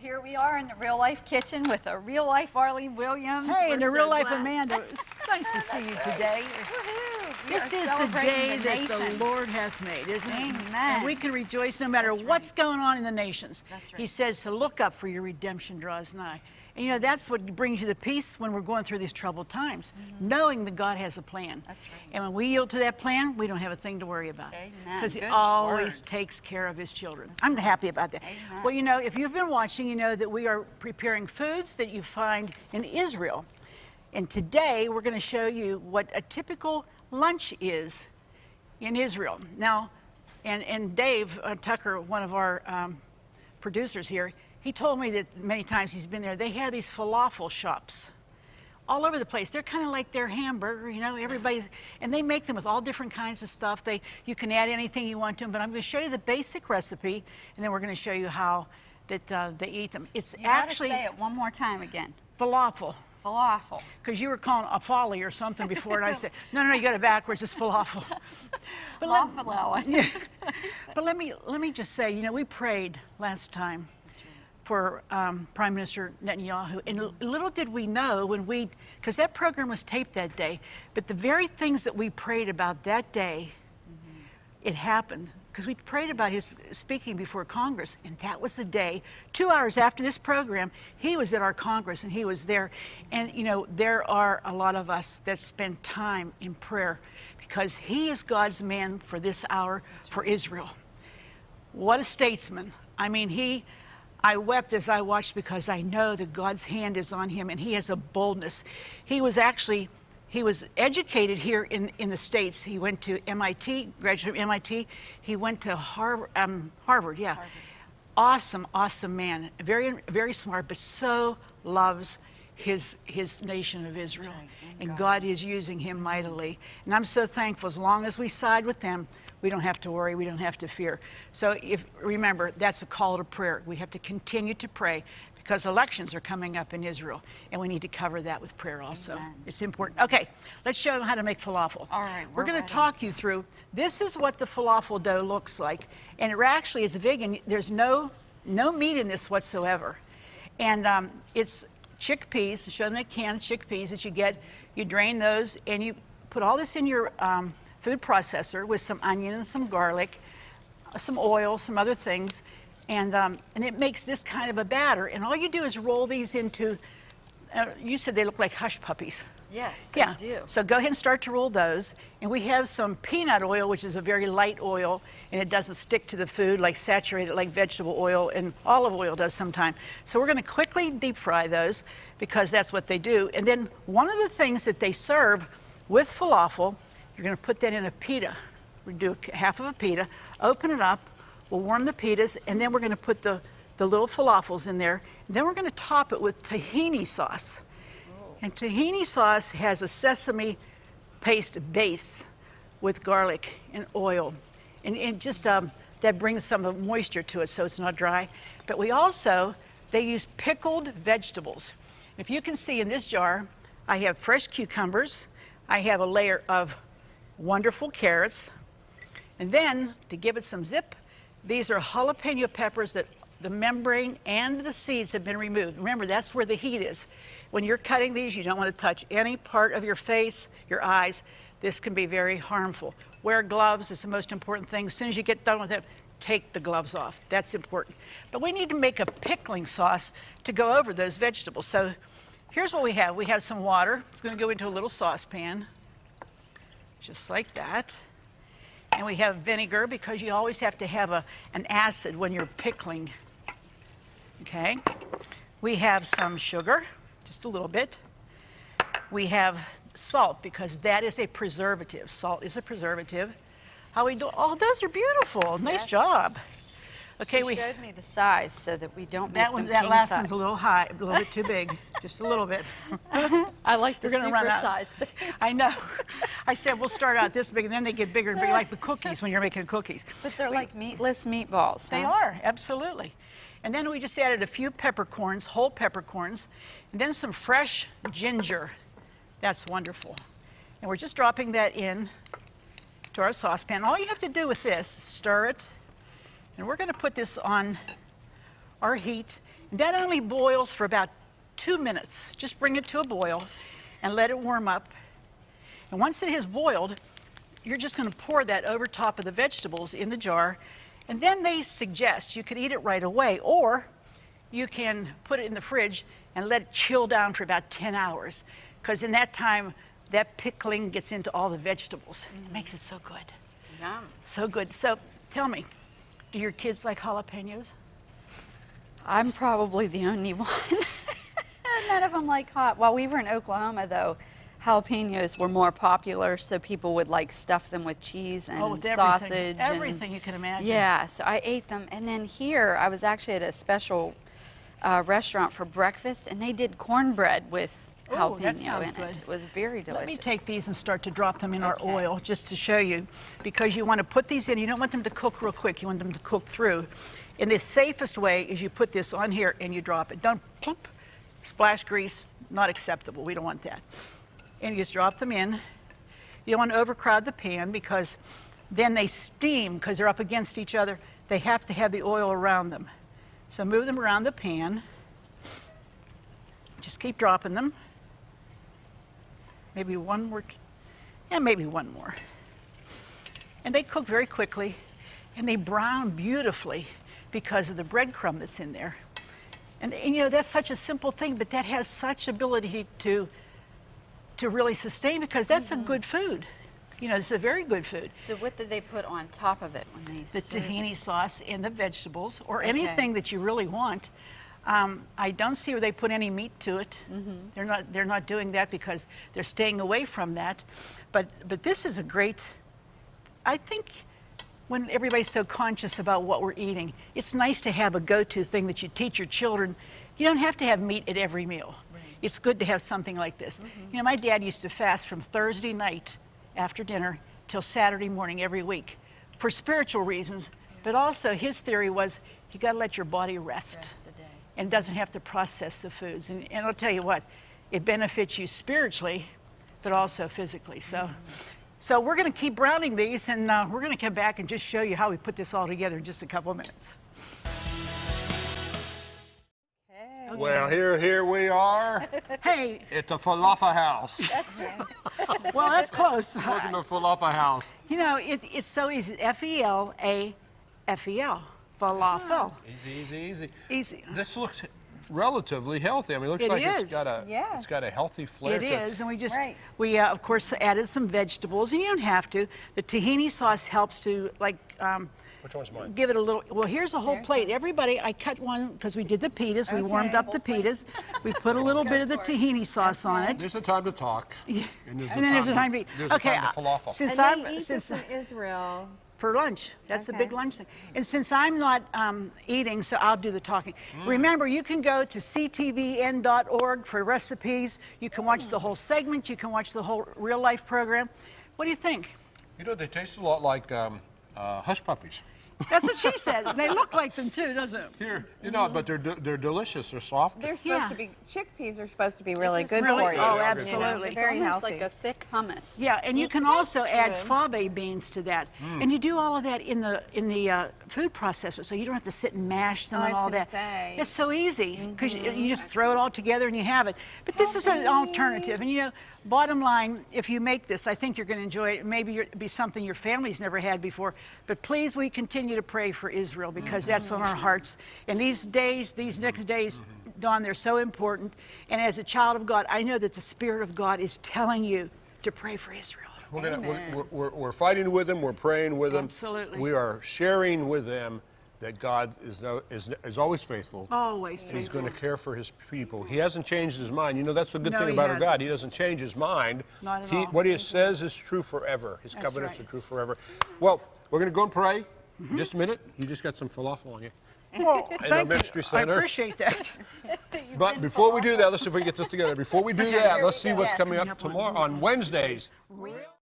here we are in the real life kitchen with a real life Arlene Williams. Hey, and a real life Amanda. It's nice to see you today. This is the day that the Lord hath made, isn't it? Amen. And we can rejoice no matter what's going on in the nations. That's right. He says to look up, for your redemption draws nigh. And you know, that's what brings you the peace when we're going through these troubled times, knowing that God has a plan. That's right. And when we yield to that plan, we don't have a thing to worry about. Because He always takes care of His children. I'm happy about that. Amen. Well, you know, if you've been watching, you know that we are preparing foods that you find in Israel. And today, we're going to show you what a typical lunch is in Israel. Now, and Dave Tucker, one of our producers here, he told me that many times he's been there, they have these falafel shops all over the place. They're kind of like their hamburger, you know, everybody's, and they make them with all different kinds of stuff. You can add anything you want to them, but I'm going to show you the basic recipe, and then we're going to show you how that they eat them. It's actually... say it one more time again. Falafel. Falafel. Because you were calling a folly or something before, and I said, no, you got it backwards, it's falafel. But let me just say, you know, we prayed last time for Prime Minister Netanyahu, and little did we know when because that program was taped that day, but the very things that we prayed about that day, it happened. Because we prayed about his speaking before Congress, and that was the day, 2 hours after this program, he was at our Congress, and he was there. And, you know, there are a lot of us that spend time in prayer because he is God's man for this hour for Israel. What a statesman. I mean, I wept as I watched because I know that God's hand is on him, and he has a boldness. He was educated here in the States. He went to MIT, graduated from MIT. He went to Harvard, yeah. Awesome man. Very, very smart, but so loves his nation of Israel. Right. And God is using him mightily. And I'm so thankful. As long as we side with them, we don't have to worry, we don't have to fear. So remember, that's a call to prayer. We have to continue to pray because elections are coming up in Israel, and we need to cover that with prayer also. Amen. It's important. Okay, let's show them how to make falafel. All right, we're going to talk you through. This is what the falafel dough looks like, and it actually is vegan. There's no meat in this whatsoever, and it's chickpeas. Show them a can of chickpeas that you get. You drain those, and you put all this in your food processor with some onion and some garlic, some oil, some other things. And it makes this kind of a batter. And all you do is roll these into, you said they look like hush puppies. Yes, they do. So go ahead and start to roll those. And we have some peanut oil, which is a very light oil, and it doesn't stick to the food like saturated, like vegetable oil and olive oil does sometimes. So we're going to quickly deep fry those because that's what they do. And then one of the things that they serve with falafel, you're going to put that in a pita. We do half of a pita, open it up, we'll warm the pitas, and then we're going to put the little falafels in there. And then we're going to top it with tahini sauce. Oh. And tahini sauce has a sesame paste base with garlic and oil. And it just, that brings some of the moisture to it so it's not dry. But they use pickled vegetables. If you can see in this jar, I have fresh cucumbers. I have a layer of wonderful carrots. And then, to give it some zip, these are jalapeno peppers that the membrane and the seeds have been removed. Remember, that's where the heat is. When you're cutting these, you don't want to touch any part of your face, your eyes. This can be very harmful. Wear gloves is the most important thing. As soon as you get done with it, take the gloves off. That's important. But we need to make a pickling sauce to go over those vegetables. So here's what we have. We have some water. It's going to go into a little saucepan, just like that. And we have vinegar because you always have to have an acid when you're pickling. Okay. We have some sugar, just a little bit. We have salt because that is a preservative. Salt is a preservative. How we do? Oh, those are beautiful. Nice job. Okay, she showed me the size so that we don't make them that last size. One's a little high, a little bit too big, just a little bit. I like the super size things. I know. I said we'll start out this big, and then they get bigger and bigger, like the cookies when you're making cookies. But they're like meatless meatballs. They are, absolutely. And then we just added a few peppercorns, whole peppercorns, and then some fresh ginger. That's wonderful. And we're just dropping that in to our saucepan. All you have to do with this is stir it. And we're going to put this on our heat. And that only boils for about 2 minutes. Just bring it to a boil and let it warm up. And once it has boiled, you're just going to pour that over top of the vegetables in the jar. And then they suggest you could eat it right away, or you can put it in the fridge and let it chill down for about 10 hours. Because in that time, that pickling gets into all the vegetables. It makes it so good. Yum. So good. So tell me, do your kids like jalapenos? I'm probably the only one. None of them like hot. While we were in Oklahoma, though, jalapenos were more popular, so people would like stuff them with cheese and With sausage. everything you can imagine. Yeah, so I ate them. And then here, I was actually at a special restaurant for breakfast, and they did cornbread with Oh, that jalapeno sounds in good. it. It was very delicious. Let me take these and start to drop them in our Okay. oil just to show you, because you want to put these in. You don't want them to cook real quick. You want them to cook through. And the safest way is you put this on here and you drop it. Don't plump, splash grease, not acceptable. We don't want that. And you just drop them in. You don't want to overcrowd the pan because then they steam because they're up against each other. They have to have the oil around them. So move them around the pan. Just keep dropping them. Maybe one more, and maybe one more. And they cook very quickly, and they brown beautifully because of the breadcrumb that's in there. And you know, that's such a simple thing, but that has such ability to really sustain, because that's a good food. You know, it's a very good food. So what did they put on top of it when they The served it? tahini sauce and the vegetables, or Okay. anything that you really want. I don't see where they put any meat to it. They're not doing that because they're staying away from that. But this is a great, I think, when everybody's so conscious about what we're eating, it's nice to have a go-to thing that you teach your children. You don't have to have meat at every meal. Right. It's good to have something like this. You know, my dad used to fast from Thursday night after dinner till Saturday morning every week for spiritual reasons, but also his theory was you got to let your body rest. Rest a day. And doesn't have to process the foods. And I'll tell you what, it benefits you spiritually, but also physically. So we're going to keep browning these, and we're going to come back and just show you how we put this all together in just a couple of minutes. Okay. Well, here we are Hey, at the Falafel House. That's right. well, that's close. Look at the Falafel House. You know, it's so easy. F-E-L-A-F-E-L. Falafel. Easy. Easy. This looks relatively healthy. I mean, it looks It like is. it's got a healthy flair. It to is, and Right. we of course added some vegetables, and you don't have to. The tahini sauce helps to Which one's mine? give it a little. Well, here's a whole There's plate. Everybody, I cut one because we did the pitas. We warmed up the pitas. We put a little bit of the tahini sauce on it. There's a time to talk. And there's then there's a time to eat. there's Okay, a time to falafel. since And I'm they eat since this in Israel. for lunch. That's a Okay. big lunch thing. And since I'm not eating, so I'll do the talking. Remember, you can go to ctvn.org for recipes. You can watch the whole segment. You can watch the whole real life program. What do you think? You know, they taste a lot like hush puppies. That's what she said. They look like them too, doesn't it? Here, you know, but they're delicious. They're soft. They're supposed Yeah. to be, chickpeas are supposed to be really is good really- for you. oh, They are good. absolutely. It's Very almost healthy. like a thick hummus. Yeah, and you can That's also add true. fave beans to that, and you do all of that in the food processor, so you don't have to sit and mash them Oh, I and was all gonna that. say. That's so easy because you just throw it all together and you have it. But this is an alternative, and you know, bottom line, if you make this, I think you're going to enjoy it. Maybe it'll be something your family's never had before. But please, we continue to pray for Israel because that's on our hearts. And these days, these next days, Dawn, they're so important. And as a child of God, I know that the Spirit of God is telling you to pray for Israel. We're fighting with them. We're praying with them. Absolutely. We are sharing with them that God is always faithful. Always And He's faithful. going to care for His people. He hasn't changed His mind. You know, that's the good No, thing He about our hasn't. God. He doesn't change His mind. Not at all. What He says is true forever. His That's covenants right. are true forever. Well, we're going to go and pray. In just a minute. You just got some falafel on you. Well, our thank you. ministry I center. appreciate that. But before we do that, let's see if we can get this together. Before we do that, let's see what's Yes. coming up tomorrow on Wednesdays.